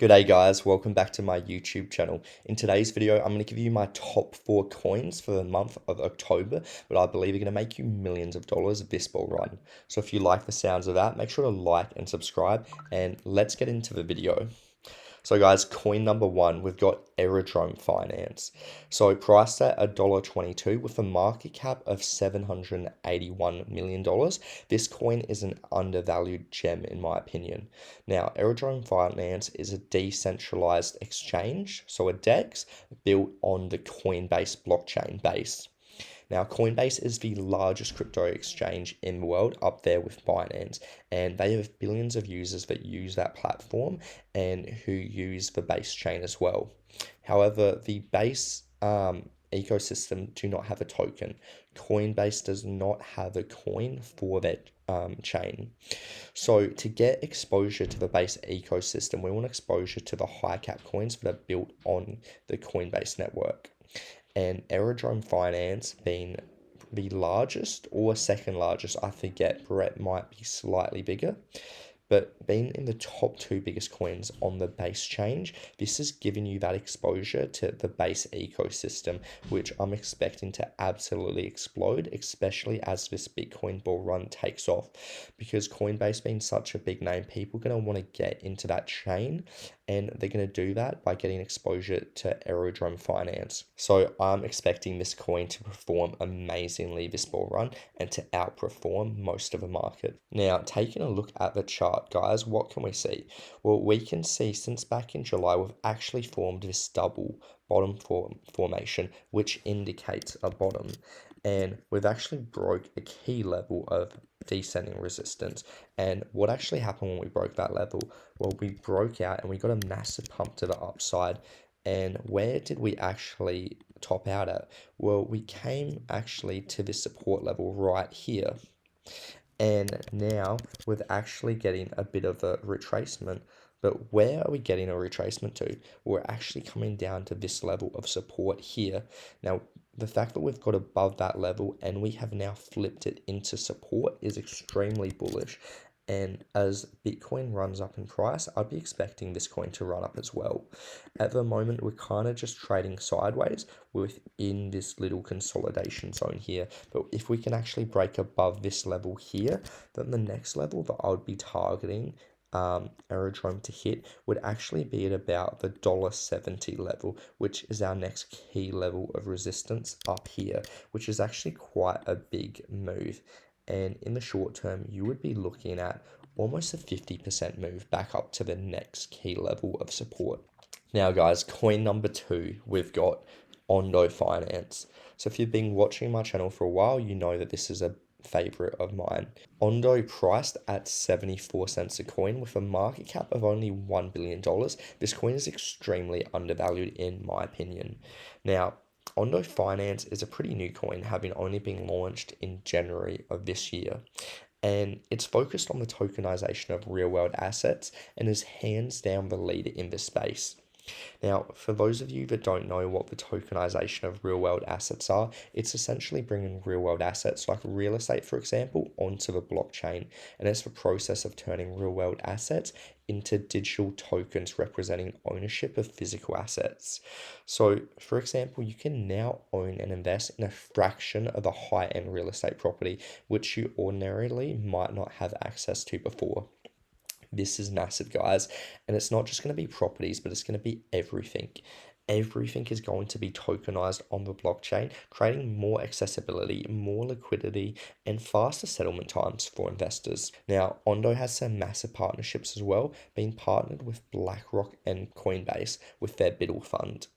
G'day guys, welcome back to my YouTube channel. In today's video, I'm going to give you my top 4 coins for the month of October, but I believe are going to make you millions of dollars this bull run. So if you like the sounds of that, make sure to like and subscribe, and let's get into the video. So guys, coin number 1, we've got Aerodrome Finance. So priced at $1.22 with a market cap of $781 million. This coin is an undervalued gem in my opinion. Now, Aerodrome Finance is a decentralized exchange, so a DEX, built on the Coinbase blockchain base. Now, Coinbase is the largest crypto exchange in the world, up there with Binance, and they have billions of users that use that platform and who use the base chain as well. However, the base ecosystem do not have a token. Coinbase does not have a coin for that chain. So to get exposure to the base ecosystem, we want exposure to the high cap coins that are built on the Coinbase network. And Aerodrome Finance being the largest or second largest, I forget, Brett might be slightly bigger, but being in the top 2 biggest coins on the base chain, this is giving you that exposure to the base ecosystem, which I'm expecting to absolutely explode, especially as this Bitcoin bull run takes off. Because Coinbase being such a big name, people are going to want to get into that chain, and they're going to do that by getting exposure to Aerodrome Finance. So I'm expecting this coin to perform amazingly this bull run and to outperform most of the market. Now, taking a look at the chart, guys, what can we see? Well, we can see since back in July, we've actually formed this double bottom formation, which indicates a bottom. And we've actually broke a key level of descending resistance. And what actually happened when we broke that level? Well, we broke out and we got a massive pump to the upside. And where did we actually top out at? Well, we came actually to this support level right here. And now we're actually getting a bit of a retracement. But where are we getting a retracement to? We're actually coming down to this level of support here. Now, the fact that we've got above that level and we have now flipped it into support is extremely bullish. And as Bitcoin runs up in price, I'd be expecting this coin to run up as well. At the moment, we're kind of just trading sideways within this little consolidation zone here. But if we can actually break above this level here, then the next level that I would be targeting Aerodrome to hit would actually be at about the $1.70 level, which is our next key level of resistance up here, which is actually quite a big move. And in the short term, you would be looking at almost a 50% move back up to the next key level of support. Now, guys, coin number 2, we've got Ono Finance. So if you've been watching my channel for a while, you know that this is a favorite of mine. Ondo priced at 74 cents a coin with a market cap of only $1 billion. This coin is extremely undervalued in my opinion. Now, Ono Finance is a pretty new coin, having only been launched in January of this year. And it's focused on the tokenization of real-world assets and is hands down the leader in this space. Now, for those of you that don't know what the tokenization of real-world assets are, it's essentially bringing real-world assets like real estate, for example, onto the blockchain. And it's the process of turning real-world assets into digital tokens representing ownership of physical assets. So, for example, you can now own and invest in a fraction of a high-end real estate property, which you ordinarily might not have access to before. This is massive, guys. And it's not just going to be properties, but it's going to be everything. Everything is going to be tokenized on the blockchain, creating more accessibility, more liquidity, and faster settlement times for investors. Now, Ondo has some massive partnerships as well, being partnered with BlackRock and Coinbase with their BUIDL fund.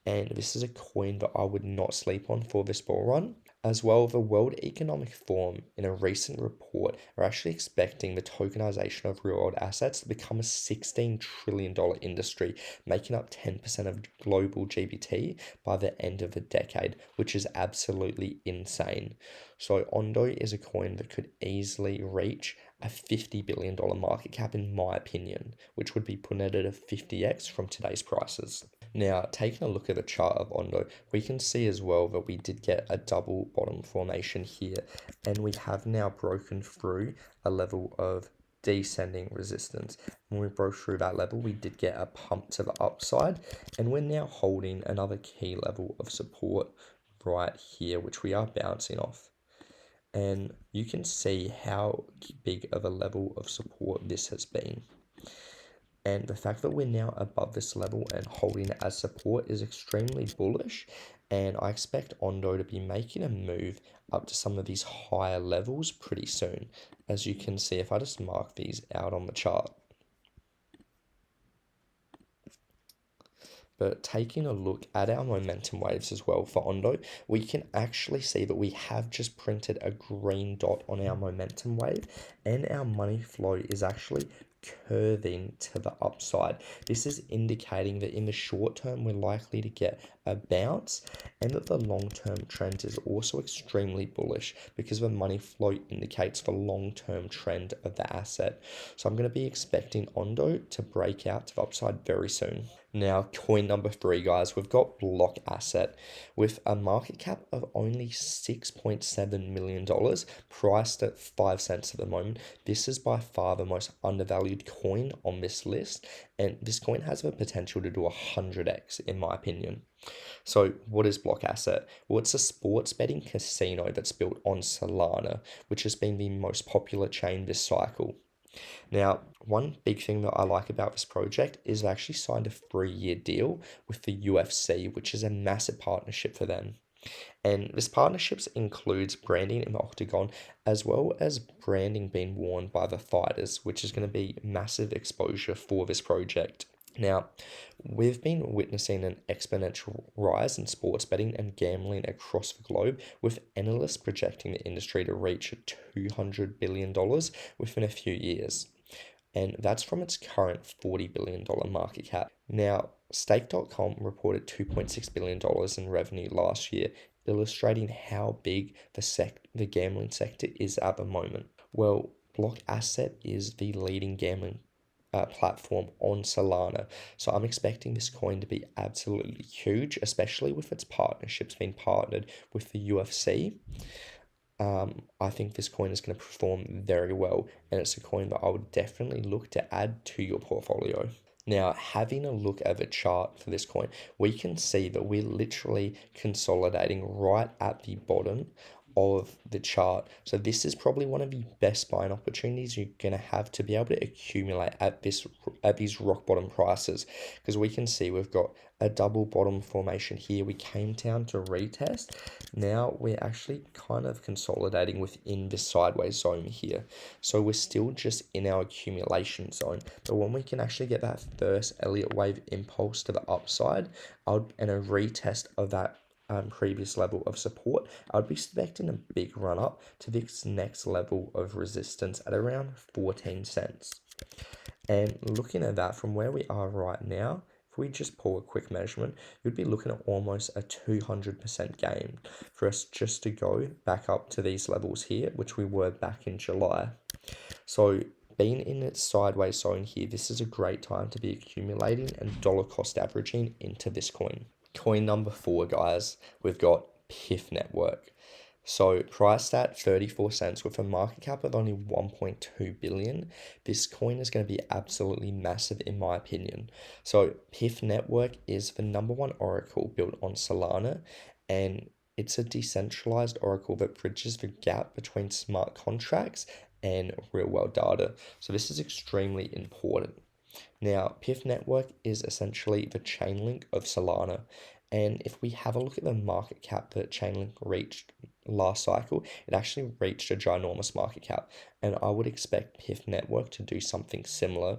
And this is a coin that I would not sleep on for this bull run. As well, the World Economic Forum, in a recent report, are actually expecting the tokenization of real-world assets to become a $16 trillion industry, making up 10% of global GDP by the end of the decade, which is absolutely insane. So Ondo is a coin that could easily reach a $50 billion market cap in my opinion, which would be putting it at a 50x from today's prices. Now, taking a look at the chart of Ondo, we can see as well that we did get a double bottom formation here, and we have now broken through a level of descending resistance. When we broke through that level, we did get a pump to the upside, and we're now holding another key level of support right here, which we are bouncing off. And you can see how big of a level of support this has been. And the fact that we're now above this level and holding it as support is extremely bullish. And I expect Ondo to be making a move up to some of these higher levels pretty soon. As you can see, if I just mark these out on the chart. But taking a look at our momentum waves as well for Ondo, we can actually see that we have just printed a green dot on our momentum wave, and our money flow is actually curving to the upside. This is indicating that in the short term, we're likely to get a bounce, and that the long-term trend is also extremely bullish because the money flow indicates the long-term trend of the asset. So I'm going to be expecting Ondo to break out to the upside very soon. Now, coin number 3, guys, we've got Block Asset with a market cap of only $6.7 million, priced at 5 cents at the moment. This is by far the most undervalued coin on this list, and this coin has the potential to do 100x in my opinion. So what is Block Asset? Well, it's a sports betting casino that's built on Solana, which has been the most popular chain this cycle. Now, one big thing that I like about this project is they actually signed a 3-year deal with the UFC, which is a massive partnership for them. And this partnership includes branding in the octagon, as well as branding being worn by the fighters, which is going to be massive exposure for this project. Now, we've been witnessing an exponential rise in sports betting and gambling across the globe, with analysts projecting the industry to reach $200 billion within a few years. And that's from its current $40 billion market cap. Now, Stake.com reported $2.6 billion in revenue last year, illustrating how big the gambling sector is at the moment. Well, Block Asset is the leading gambling platform on Solana. So I'm expecting this coin to be absolutely huge, especially with its partnerships being partnered with the UFC. I think this coin is going to perform very well, and it's a coin that I would definitely look to add to your portfolio. Now, having a look at the chart for this coin, we can see that we're literally consolidating right at the bottom of the chart. So this is probably one of the best buying opportunities you're going to have to be able to accumulate at these rock bottom prices, because we can see we've got a double bottom formation here. We came down to retest. Now we're actually kind of consolidating within this sideways zone here. So we're still just in our accumulation zone, but when we can actually get that first Elliott wave impulse to the upside, and a retest of that previous level of support, I'd be expecting a big run up to this next level of resistance at around 14 cents. And looking at that from where we are right now, if we just pull a quick measurement, you'd be looking at almost a 200% gain for us just to go back up to these levels here, which we were back in July. So being in its sideways zone here, this is a great time to be accumulating and dollar cost averaging into this coin. Coin number 4, guys, we've got PIF Network. So priced at 34 cents with a market cap of only 1.2 billion, this coin is going to be absolutely massive in my opinion. So PIF Network is the #1 oracle built on Solana, and it's a decentralized oracle that bridges the gap between smart contracts and real world data. So this is extremely important. Now, PIF Network is essentially the Chainlink of Solana. And if we have a look at the market cap that Chainlink reached last cycle, it actually reached a ginormous market cap. And I would expect PIF Network to do something similar.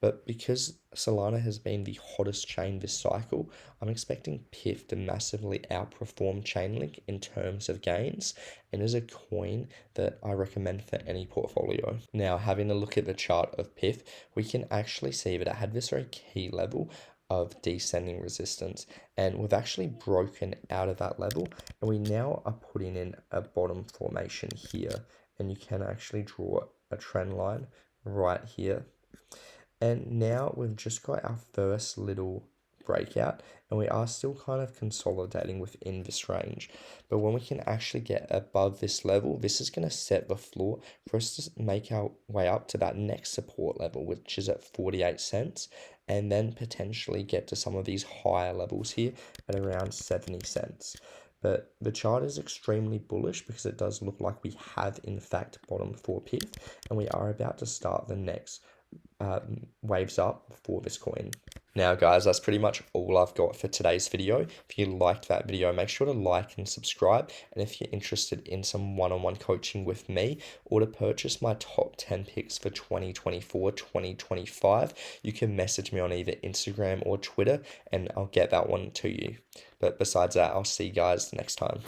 But because Solana has been the hottest chain this cycle, I'm expecting PIF to massively outperform Chainlink in terms of gains, and is a coin that I recommend for any portfolio. Now, having a look at the chart of PIF, we can actually see that it had this very key level of descending resistance, and we've actually broken out of that level, and we now are putting in a bottom formation here, and you can actually draw a trend line right here. And now we've just got our first little breakout, and we are still kind of consolidating within this range. But when we can actually get above this level, this is going to set the floor for us to make our way up to that next support level, which is at 48 cents, and then potentially get to some of these higher levels here at around 70 cents. But the chart is extremely bullish because it does look like we have in fact bottomed for PIF, and we are about to start the next waves up for this coin. Now guys, that's pretty much all I've got for today's video. If you liked that video, make sure to like and subscribe. And if you're interested in some one-on-one coaching with me or to purchase my top 10 picks for 2024, 2025, you can message me on either Instagram or Twitter and I'll get that one to you. But besides that, I'll see you guys next time.